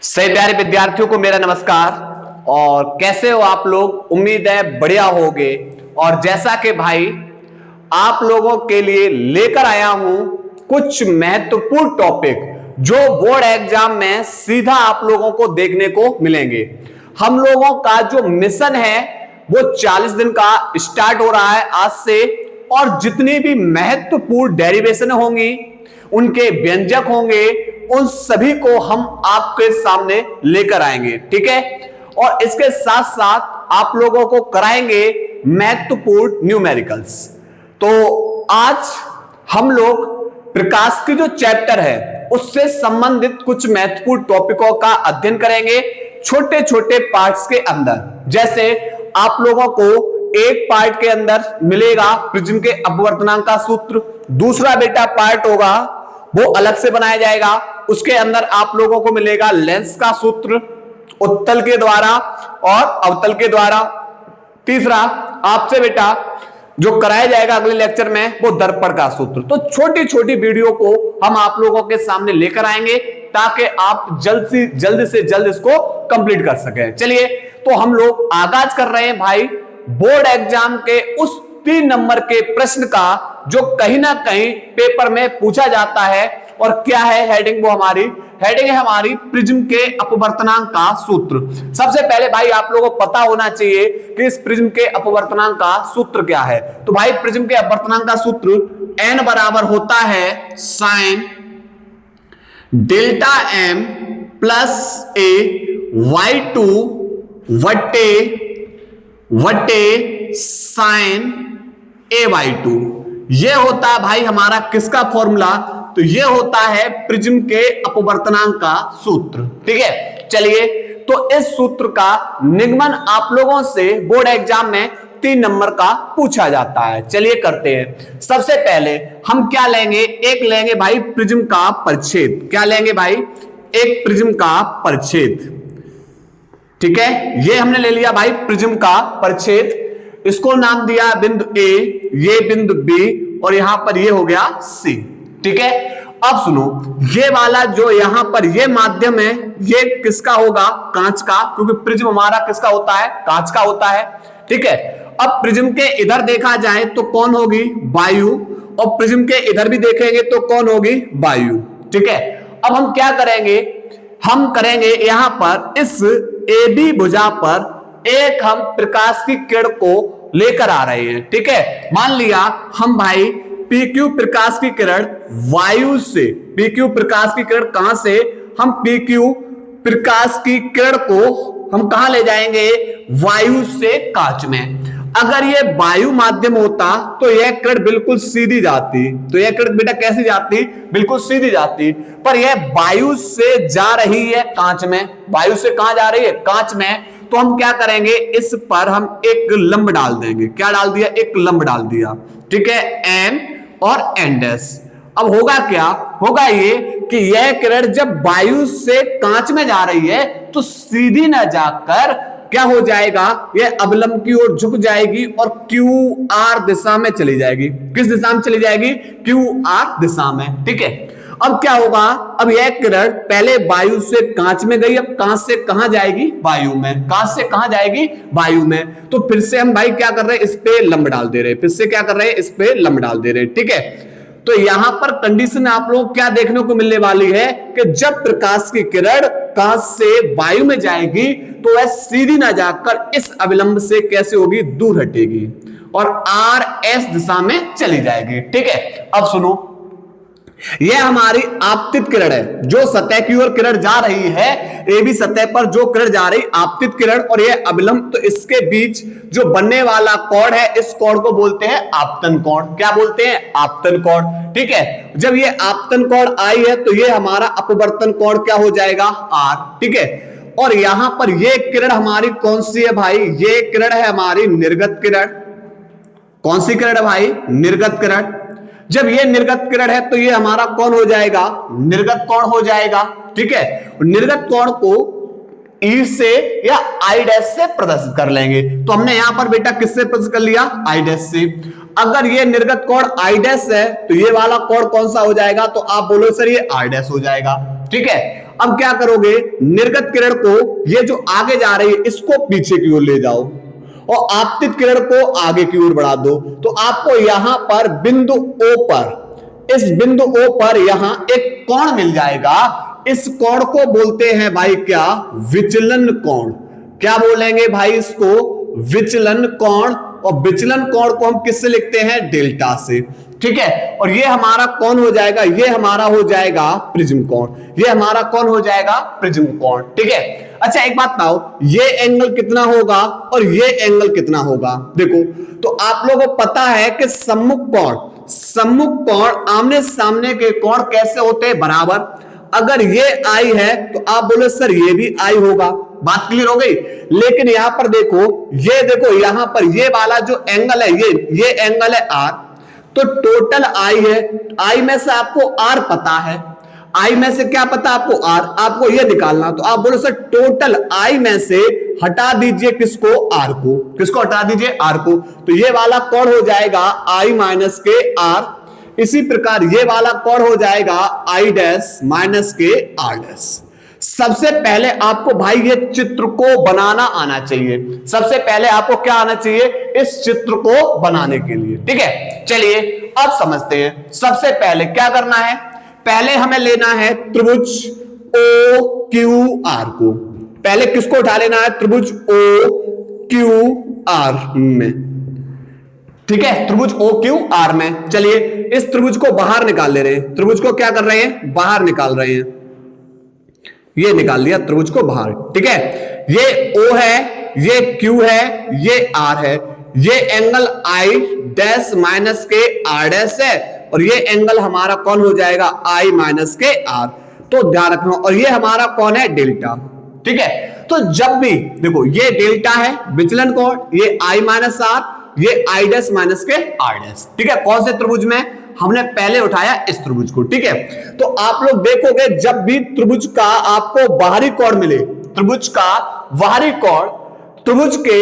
सही प्यारे विद्यार्थियों को मेरा नमस्कार। और कैसे हो आप लोग? उम्मीद है बढ़िया होगे। और जैसा कि भाई आप लोगों के लिए लेकर आया हूं कुछ महत्वपूर्ण टॉपिक जो बोर्ड एग्जाम में सीधा आप लोगों को देखने को मिलेंगे। हम लोगों का जो मिशन है वो 40 दिन का स्टार्ट हो रहा है आज से, और जितनी भी महत्वपूर्ण डेरिवेशन होंगी, उनके व्यंजक होंगे, उन सभी को हम आपके सामने लेकर आएंगे। ठीक है, और इसके साथ साथ आप लोगों को कराएंगे महत्वपूर्ण न्यूमेरिकल्स। तो आज हम लोग प्रकाश की जो चैप्टर है उससे संबंधित कुछ महत्वपूर्ण टॉपिकों का अध्ययन करेंगे छोटे छोटे पार्ट्स के अंदर। जैसे आप लोगों को एक पार्ट के अंदर मिलेगा प्रिज्म के अपवर्तनांक का सूत्र, दूसरा बेटा पार्ट होगा वो अलग से बनाया जाएगा, उसके अंदर आप लोगों को मिलेगा लेंस का सूत्र उत्तल के द्वारा और अवतल के द्वारा, तीसरा आपसे बेटा जो कराया जाएगा अगले लेक्चर में वो दर्पण का सूत्र। तो छोटी छोटी वीडियो को हम आप लोगों के सामने लेकर आएंगे ताकि आप जल्द से जल्द इसको कंप्लीट कर सकें। चलिए, तो हम लोग आगाज कर रहे हैं भाई बोर्ड एग्जाम के उस 3 नंबर के प्रश्न का जो कहीं ना कहीं पेपर में पूछा जाता है। और क्या है हेडिंग? वो हमारी हेडिंग है हमारी प्रिज्म के अपवर्तनांक का सूत्र। सबसे पहले भाई आप लोगों को पता होना चाहिए कि इस प्रिज्म के अपवर्तनांक का सूत्र क्या है। तो भाई प्रिज्म के अपवर्तनांक का सूत्र n बराबर होता है sine delta m plus a y2 वटे साइन a/2। यह होता है भाई हमारा किसका फॉर्मूला? तो यह होता है प्रिज्म के अपवर्तनांक का सूत्र। ठीक है, चलिए, तो इस सूत्र का निगमन आप लोगों से बोर्ड एग्जाम में 3 नंबर का पूछा जाता है। चलिए करते हैं। सबसे पहले हम क्या लेंगे? एक लेंगे भाई प्रिज्म का परिच्छेद। क्या लेंगे भाई? एक प्रिज्म का परिच्छेद। ठीक है, ये हमने ले लिया भाई प्रिज्म का परिच्छेद। इसको नाम दिया बिंदु ए, ये बिंदु बी, और यहां पर ये हो गया सी। ठीक है, अब सुनो, ये वाला जो यहां पर ये माध्यम है ये किसका होगा? कांच का, क्योंकि प्रिज्म हमारा किसका होता है? कांच का होता है। ठीक है, अब प्रिज्म के इधर देखा जाए तो कौन होगी? वायु। और प्रिज्म के इधर भी देखेंगे तो कौन होगी? वायु। ठीक है, अब हम क्या करेंगे? हम करेंगे यहां पर इस ए बी भुजा पर एक हम प्रकाश की किरण को लेकर आ रहे हैं। ठीक है, मान लिया हम भाई PQ प्रकाश की किरण वायु से, PQ प्रकाश की किरण कहां से? हम PQ प्रकाश की किरण को हम कहां ले जाएंगे? वायु से कांच में। अगर ये वायु माध्यम होता तो यह किरण बिल्कुल सीधी जाती। तो यह किरण बेटा कैसी जाती? बिल्कुल सीधी जाती। पर यह वायु से जा रही है कांच में। वायु से कहां जा रही है? कांच में। तो हम क्या करेंगे? इस पर हम एक लंब डाल देंगे। क्या डाल दिया? एक लंब डाल दिया। ठीक है, एन और एन डैश। अब होगा क्या? होगा ये कि यह किरण जब वायु से कांच में जा रही है तो सीधी ना जाकर क्या हो जाएगा? यह अवलंब की ओर झुक जाएगी और QR दिशा में चली जाएगी। किस दिशा में चली जाएगी? QR दिशा में। ठीक है, अब क्या होगा? अब यह किरण पहले वायु से कांच में गई, अब कांच से कहां जाएगी? वायु में। कांच से कहां जाएगी? वायु में। तो फिर से हम भाई क्या कर रहे हैं? इस पे लंब डाल दे रहे हैं। फिर से क्या कर रहे हैं? इस पे लंब डाल दे रहे हैं। ठीक है, तो यहां पर कंडीशन आप लोग क्या देखने को मिलने वाली है कि जब प्रकाश की किरण कांच से वायु में जाएगी तो वह सीधी ना जाकर इस अविलंब से कैसे होगी? दूर हटेगी और RS दिशा में चली जाएगी। ठीक है, अब सुनो, यह हमारी आपतित किरण है जो सतह की ओर किरण जा रही है। ए बी सतह पर जो किरण जा रही आपतित किरण और यह अविलंब, तो इसके बीच जो बनने वाला कोण है इस कोण को बोलते हैं आपतन कोण। क्या बोलते हैं? आपतन कोण। ठीक है, जब ये आपतन कोण आई है तो ये हमारा अपवर्तन कोण क्या हो जाएगा? R। ठीक है, और यहां पर ये किरण हमारी कौन सी है भाई? ये किरण है हमारी निर्गत किरण। कौन सी किरण है भाई? निर्गत किरण। जब ये निर्गत किरण है तो ये हमारा कौन हो जाएगा? निर्गत कोण हो जाएगा। ठीक है, निर्गत कोण को ई से या आई डैश से प्रदर्शित कर लेंगे। तो हमने यहां पर बेटा किससे प्रदर्शित कर लिया? आई डैश से। अगर ये निर्गत कोण आई डैश है तो ये वाला कोण कौन सा हो जाएगा? तो आप बोलो सर ये आर डैश हो जाएगा। ठीक है, अब क्या करोगे, निर्गत किरण को ये जो आगे जा रही है इसको पीछे की ओर ले जाओ और आपतित किरण को आगे की ओर बढ़ा दो। तो आपको यहां पर बिंदु O पर, इस बिंदु O पर यहां एक कोण मिल जाएगा। इस कोण को बोलते हैं भाई क्या? विचलन कोण। क्या बोलेंगे भाई इसको? विचलन कोण। और विचलन कोण को हम किससे लिखते हैं? डेल्टा से। ठीक है, और ये हमारा कौन हो जाएगा? ये हमारा हो जाएगा प्रिज्म कोण। ये हमारा कौन हो जाएगा? प्रिज्म कोण। ठीक है, अच्छा एक बात बताओ, ये एंगल कितना होगा और ये एंगल कितना होगा? देखो, तो आप लोगों को पता है कि सम्मुख कोण आमने सामने के कोण कैसे होते हैं? बराबर। अगर ये आई है तो आप बोले सर ये भी आई होगा। बात क्लियर हो गई। लेकिन यहां पर देखो, ये देखो यहां पर ये वाला जो एंगल है ये एंगल है आर। तो टोटल आई है, आई में से आपको आर पता है, आई में से क्या पता आपको? आर। आपको ये निकालना, तो आप बोलो सर टोटल आई में से हटा दीजिए किसको? आर को। किसको हटा दीजिए? आर को। तो ये वाला कोण हो जाएगा आई माइनस के आर। इसी प्रकार ये वाला कोण हो जाएगा आई डैश माइनस के आर डैश। सबसे पहले आपको भाई ये चित्र को बनाना आना चाहिए। सबसे पहले आपको क्या आना चाहिए? इस चित्र को बनाने के लिए। ठीक है, चलिए अब समझते हैं। सबसे पहले क्या करना है? पहले हमें लेना है त्रिभुज ओ क्यू आर को। पहले किसको उठा लेना है? त्रिभुज ओ क्यू आर में। ठीक है, त्रिभुज ओ क्यू आर में। चलिए इस त्रिभुज को बाहर निकाल ले रहे हैं। त्रिभुज को क्या कर रहे हैं? बाहर निकाल रहे हैं। ये निकाल लिया त्रिभुज को बाहर। ठीक है, ये O है, ये Q है, ये R है। ये एंगल I डैश माइनस के R डैश है और ये एंगल हमारा कौन हो जाएगा? I माइनस के R। तो ध्यान रखना, और ये हमारा कौन है? डेल्टा। ठीक है, तो जब भी देखो ये डेल्टा है विचलन कोण, ये I माइनस R, ये I डैश माइनस के R डैश। ठीक है, कौन से त्रिभुज में? हमने पहले उठाया इस त्रिभुज को। ठीक है, तो आप लोग देखोगे जब भी त्रिभुज का आपको बाहरी कोण मिले, त्रिभुज का बाहरी कोण त्रिभुज के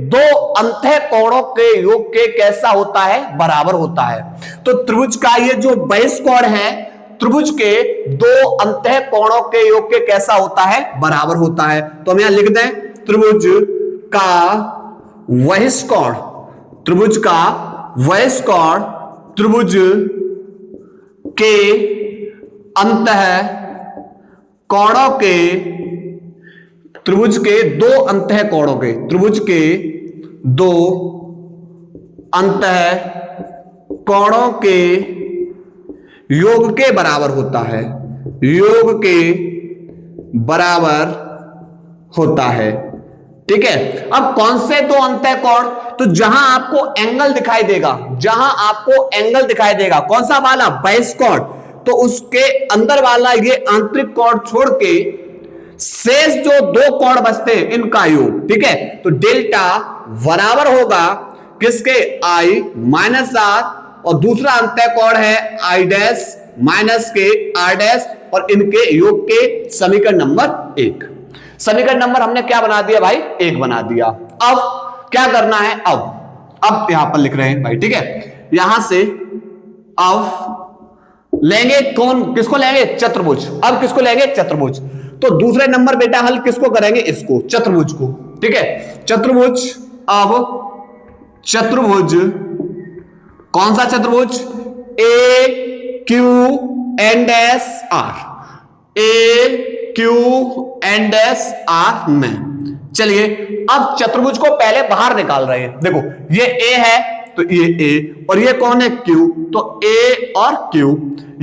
दो अंतः कोणों के योग के कैसा होता है? बराबर होता है। तो त्रिभुज का ये जो बहिष्कोण है त्रिभुज के दो अंतः कोणों के योग के कैसा होता है? बराबर होता है। तो हम यहां लिख दें त्रिभुज का बहिष्कोण, त्रिभुज का बहिष्कोण त्रिभुज के अंतः कोणों के, त्रिभुज के दो अंतः कोणों के, त्रिभुज के दो अंतः कोणों के योग के बराबर होता है। योग के बराबर होता है। ठीक है, अब कौन से दो अंतः कोण? तो जहां आपको एंगल दिखाई देगा, जहां आपको एंगल दिखाई देगा, कौन सा वाला? बहिष्कोण। तो उसके अंदर वाला ये आंतरिक कोण छोड़ के शेष जो दो कोण बचते हैं इनका योग। ठीक है, तो डेल्टा बराबर होगा किसके? I माइनस R, और दूसरा अंतः कोण है I डैश माइनस के R डैश, और इनके योग के समीकरण नंबर 1। समीकरण नंबर हमने क्या बना दिया भाई? 1 बना दिया। अब क्या करना है? अब यहां पर लिख रहे हैं भाई। ठीक है, यहां से अब लेंगे कौन? किसको लेंगे? चतुर्भुज। अब किसको लेंगे? चतुर्भुज। तो दूसरे नंबर बेटा हल किसको करेंगे? इसको, चतुर्भुज को। ठीक है, चतुर्भुज। अब चतुर्भुज कौन सा चतुर्भुज? A Q N dash R. A Q N dash R में। चलिए अब चतुर्भुज को पहले बाहर निकाल रहे हैं। देखो ये ए है तो ये ए, और ये कौन है? क्यू। तो ए और क्यू,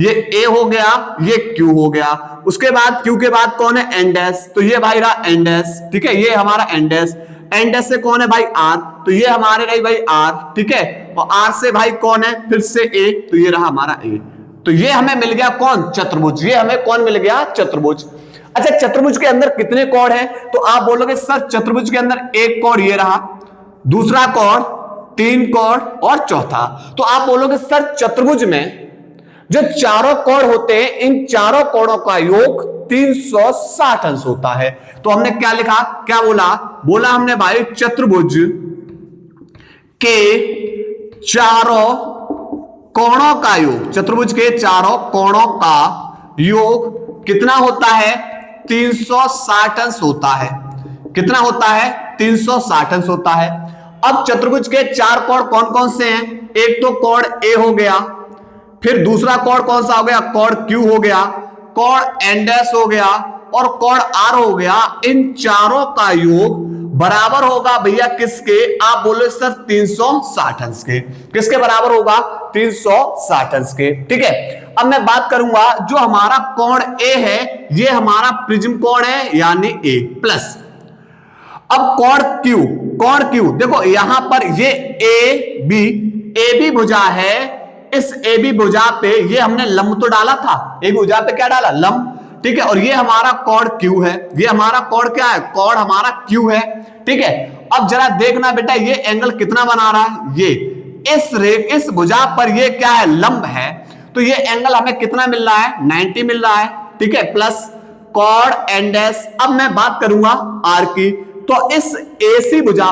ये ए हो गया, ये क्यू हो गया। उसके बाद क्यू के बाद कौन है? N dash. तो ये भाई रहा एन डैश। ठीक है, ये हमारा एन डैश। एन डैश से कौन है भाई? आर। तो ये हमारे रही भाई आर। ठीक है, और आर से भाई कौन है? फिर से ए। तो ये रहा हमारा ए। तो ये हमें मिल गया कौन? चतुर्भुज। ये हमें कौन मिल गया? चतुर्भुज। अच्छा, चतुर्भुज के अंदर कितने कोण हैं? तो आप बोलोगे सर चतुर्भुज के अंदर एक कोण ये रहा, दूसरा कोण, 3 कोण और चौथा। तो आप बोलोगे सर चतुर्भुज में जो चारों कोण होते हैं, इन चारों कोणों का योग 360 अंश होता है। तो हमने क्या लिखा, क्या बोला हमने भाई चतुर्भुज के चारों कोणों का योग, चतुर्भुज के चारों कोणों का योग कितना होता है, 360 अंश होता है। कितना होता है, 360 अंश होता है। अब चतुर्भुज के चार कोण कौन कौन से हैं, एक तो कोण ए हो गया, फिर दूसरा कोण कौन सा हो गया, कोण क्यू हो गया, कोण एन डैश हो गया और कोण आर हो गया। इन चारों का योग बराबर होगा भैया किसके, आप बोलो सर 360 अंश के। किसके बराबर होगा, 360 अंश के। ठीक है, अब मैं बात करूंगा जो हमारा कोण ए है, ये हमारा प्रिज्म कोण है यानी ए प्लस। अब कोण क्यू देखो यहां पर ये ए बी भुजा है, इस ए बी भुजा पे ये हमने लंब तो डाला था, ए बी भुजा पे क्या डाला, लंब। ठीक है, और ये हमारा कोण क्यू है, ये हमारा कोण क्या है, कोण हमारा क्यू है। ठीक है, अब जरा देखना बेटा ये एंगल कितना बना रहा है, ये इस भुजा पर ये क्या है, लंब है, तो ये एंगल हमें कितना मिल रहा है, 90 मिल रहा है। ठीक है, प्लस कोण एन डैश। अब मैं बात करूंगा आर की, तो इस एसी भुजा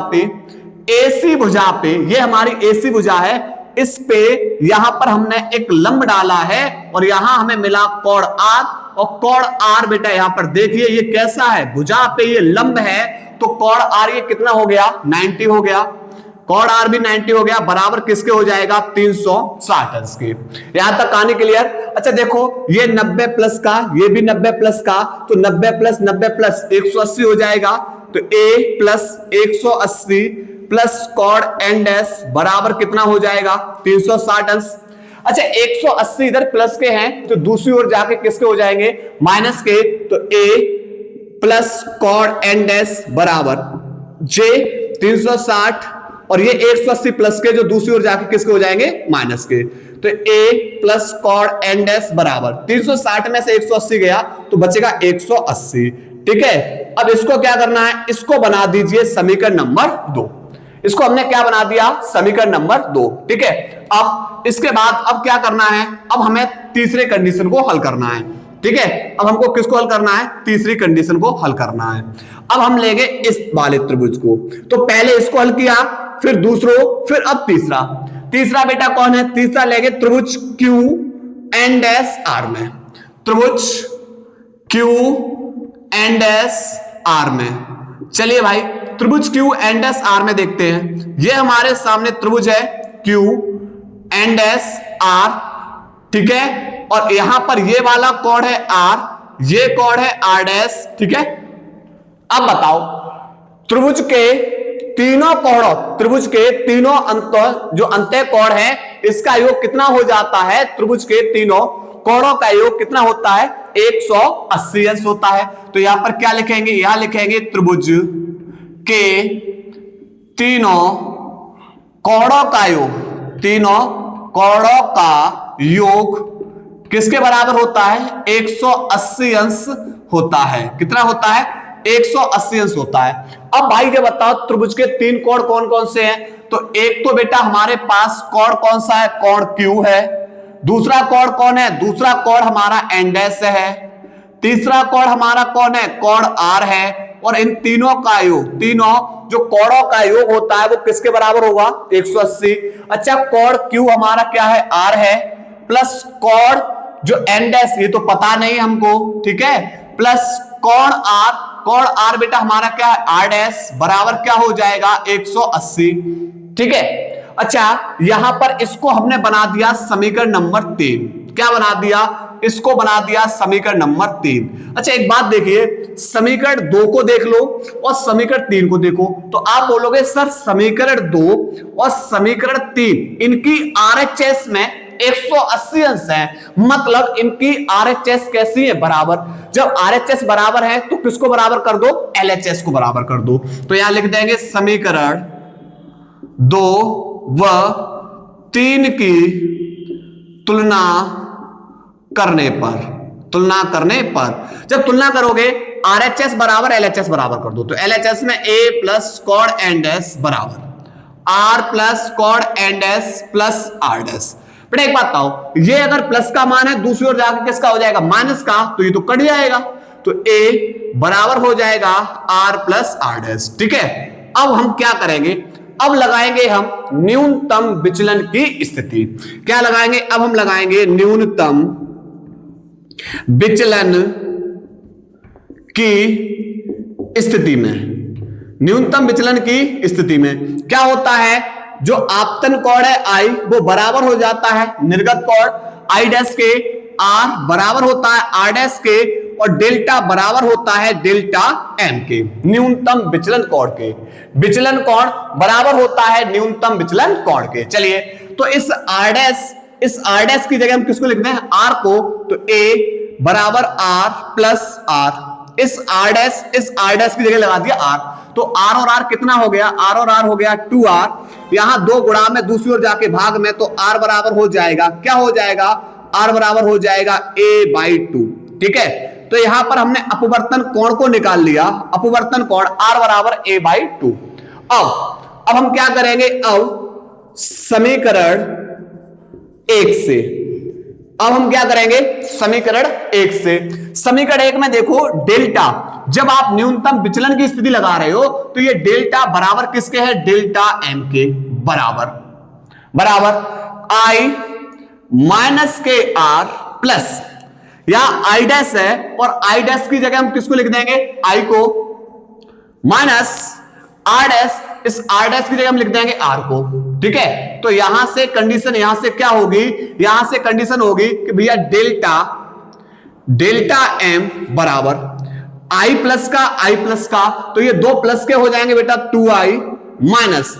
पे ये हमारी एसी भुजा है, इस पे यहां पर हमने एक लंब डाला है और यहां हमें मिला कोण आर, और कोण आर बेटा यहां पर देखिए ये कैसा है, भुजा पे ये लंब है, तो कोण आर ये कितना हो गया, 90 हो गया। कोण आर भी 90 हो गया, बराबर किसके हो जाएगा, 360 अंश के। यहां तक कहानी क्लियर। अच्छा देखो ये 90 प्लस का, ये भी 90 प्लस का, तो 90 प्लस 90 प्लस 180 हो जाएगा। तो a प्लस 180 प्लस कोण एन डैश बराबर कितना हो जाएगा, 360 अंश। अच्छा 180 इधर प्लस के हैं तो दूसरी ओर जाके किसके हो जाएंगे, माइनस के, तो a प्लस कोण एन डैश बराबर j 360, और ये 180 प्लस के जो दूसरी ओर जाके किसके हो जाएंगे, माइनस के, तो a प्लस कोण एन डैश बराबर 360 में से 180 गया तो बचेगा 180। ठीक है, अब इसको क्या करना है, इसको बना दीजिए समीकरण नंबर 2। इसको हमने क्या बना दिया, समीकरण नंबर 2। ठीक है, अब इसके बाद अब क्या करना है, अब हमें तीसरे कंडीशन को हल करना है। ठीक है, अब हमको किसको हल करना है, तीसरी कंडीशन को हल करना है। अब हम लेंगे इस वाले त्रिभुज को, तो पहले इसको हल किया, फिर दूसरो, फिर अब तीसरा बेटा कौन है, तीसरा लेंगे त्रिभुज क्यू एन डैश आर में, त्रिभुज क्यू एन डैश आर में। चलिए भाई त्रिभुज क्यू एन डैश आर में देखते हैं। ये हमारे सामने त्रिभुज है क्यू एन डैश आर, ठीक है, और यहां पर ये वाला कोण है आर, ये कोण है आर डैश। ठीक है, अब बताओ त्रिभुज के तीनों अंत जो अंत्य कोण है इसका योग कितना हो जाता है, त्रिभुज के तीनों कोणों का योग कितना होता है, 180 अंश होता है। तो यहां पर क्या लिखेंगे, यहां लिखेंगे त्रिभुज के तीनों कोणों का योग किसके बराबर होता है, 180 अंश होता है। कितना होता है, 180 अंश होता है। अब भाई ये बताओ त्रिभुज के तीन कोण कौन कौन से हैं, तो एक तो बेटा हमारे पास कोण कौन सा है, कोण क्यू है। दूसरा कोण कौन है, दूसरा कोण हमारा एन डैश है। तीसरा कोण हमारा कौन है, कोण आर है। और इन तीनों का योग, तीनों जो कोणों का योग होता है वो किसके बराबर होगा, 180। अच्छा कोण क्यू हमारा क्या है, आर है, प्लस कोण जो एन डैश ये तो पता नहीं हमको, ठीक है, प्लस कोण आर बेटा हमारा क्या है, आर डैश बराबर क्या हो जाएगा, 180। ठीक है, अच्छा यहां पर इसको हमने बना दिया समीकरण नंबर 3। क्या बना दिया, इसको बना दिया समीकरण नंबर 3। अच्छा एक बात देखिए, समीकरण 2 को देख लो और समीकरण 3 को देखो, तो आप बोलोगे सर समीकरण 2 और समीकरण 3 इनकी RHS में 180 अंश है, मतलब इनकी RHS कैसी है, बराबर। जब RHS बराबर है तो किसको बराबर कर दो, LHS को बराबर कर दो। तो यहां लिख देंगे समीकरण 2 व 3 की तुलना करने पर जब तुलना करोगे RHS बराबर LHS बराबर कर दो, तो LHS में A प्लस कोण एन डैश बराबर R प्लस कोण N dash plus R dash बेटा एक बात बताओ, ये अगर प्लस का मान है दूसरी ओर जाकर किसका हो जाएगा, माइनस का, तो ये तो कट जाएगा, तो ए बराबर हो जाएगा आर प्लस आर डैश। ठीक है, अब हम क्या करेंगे, अब लगाएंगे हम न्यूनतम विचलन की स्थिति। क्या लगाएंगे, अब हम लगाएंगे न्यूनतम विचलन की स्थिति में। न्यूनतम विचलन की स्थिति में क्या होता है, जो आपतन कोण है आई वो बराबर हो जाता है निर्गत कोण आई डैश के, आर बराबर होता है आर डैश के, और डेल्टा बराबर होता है डेल्टा एम के, न्यूनतम विचलन कोण के। विचलन कोण बराबर होता है न्यूनतम विचलन कोण के। चलिए, तो इस आर डैश की जगह हम किसको लिखते हैं, आर को, तो ए बराबर आर प्लस आर, इस आर डैश की जगह लगा दिया आर, तो आर और आर कितना हो गया, आर और आर हो गया 2r, यहां दो गुणा में दूसरी ओर जाके भाग में, तो आर बराबर हो जाएगा, क्या हो जाएगा, आर बराबर हो जाएगा a/2। ठीक है, तो यहां पर हमने अपवर्तन कोण को निकाल लिया, अपवर्तन कोण आर बराबर a/2। अब हम क्या करेंगे, अब समीकरण 1 से, अब हम क्या करेंगे समीकरण 1 से, समीकरण 1 में देखो डेल्टा, जब आप न्यूनतम विचलन की स्थिति लगा रहे हो तो ये डेल्टा बराबर किसके है, डेल्टा एम के बराबर आई माइनस के आर प्लस, यहां आई डैश है और आई डैश की जगह हम किसको लिख देंगे, आई को, माइनस आर डैश, इस आर डैश की जगह हम लिख देंगे आर को। ठीक है, तो यहां से कंडीशन, यहां से क्या होगी, यहां से कंडीशन होगी कि भैया डेल्टा एम बराबर आई प्लस का, तो ये दो प्लस के हो जाएंगे बेटा 2i माइनस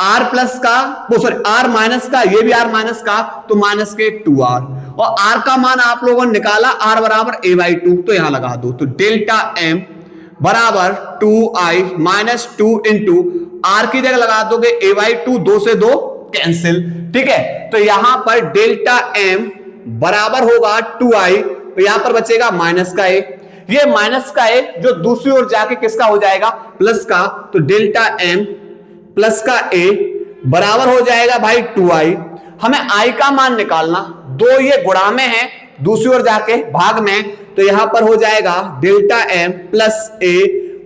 आर प्लस का, वो सॉरी आर माइनस का, ये भी आर माइनस का, तो माइनस के 2r, और आर का मान आप लोगों ने निकाला आर बराबर a/2, तो यहां लगा दो, तो डेल्टा एम बराबर 2i माइनस 2 इंटू आर की जगह लगा दोगे a/2, 2 से 2 कैंसिल। ठीक है, तो यहां पर डेल्टा एम बराबर होगा 2i, तो यहां पर बचेगा माइनस का a, ये माइनस का ए जो दूसरी ओर जाके किसका हो जाएगा, प्लस का, तो डेल्टा एम प्लस का ए बराबर हो जाएगा भाई 2i। हमें आई का मान निकालना, दो ये गुणा में है दूसरी ओर जाके भाग में, तो यहां पर हो जाएगा डेल्टा एम प्लस ए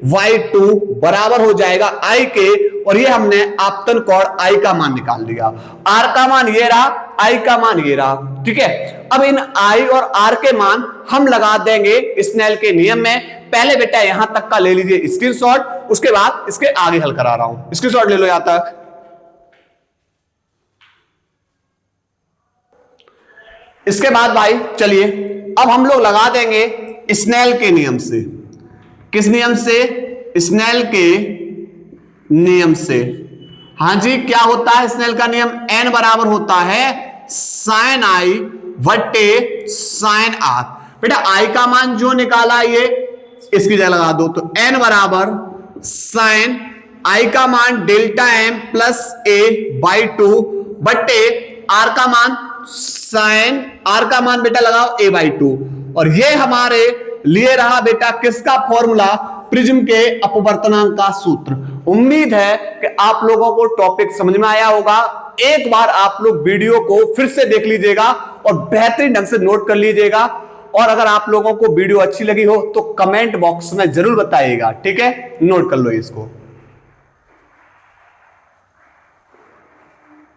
y2 बराबर हो जाएगा आई के, और ये हमने आपतन कोण आई का मान निकाल दिया, आर का मान ये रहा, आई का मान ये रहा। ठीक है, अब इन आई और आर के मान हम लगा देंगे स्नेल के नियम में। पहले बेटा यहां तक का ले लीजिए स्क्रीनशॉट, उसके बाद इसके आगे हल करा रहा हूं, स्क्रीनशॉट ले लो यहां तक। इसके बाद भाई चलिए अब हम लोग लगा देंगे स्नेल के नियम से। किस नियम से, स्नेल के नियम से। हां जी, क्या होता है स्नेल का नियम, n बराबर होता है साइन आई वट्टे साइन आर। बेटा आई का मान जो निकाला ये इसकी जगह लगा दो, तो n बराबर साइन आई का मान डेल्टा एम प्लस a/2 बट्टे आर का मान साइन आर का मान बेटा लगाओ a/2, और ये हमारे लिए रहा बेटा किसका फॉर्मूला, प्रिज्म के अपवर्तनांक का सूत्र। उम्मीद है कि आप लोगों को टॉपिक समझ में आया होगा। एक बार आप लोग वीडियो को फिर से देख लीजिएगा और बेहतरीन ढंग से नोट कर लीजिएगा, और अगर आप लोगों को वीडियो अच्छी लगी हो तो कमेंट बॉक्स में जरूर बताइएगा। ठीक है, नोट कर लो इसको।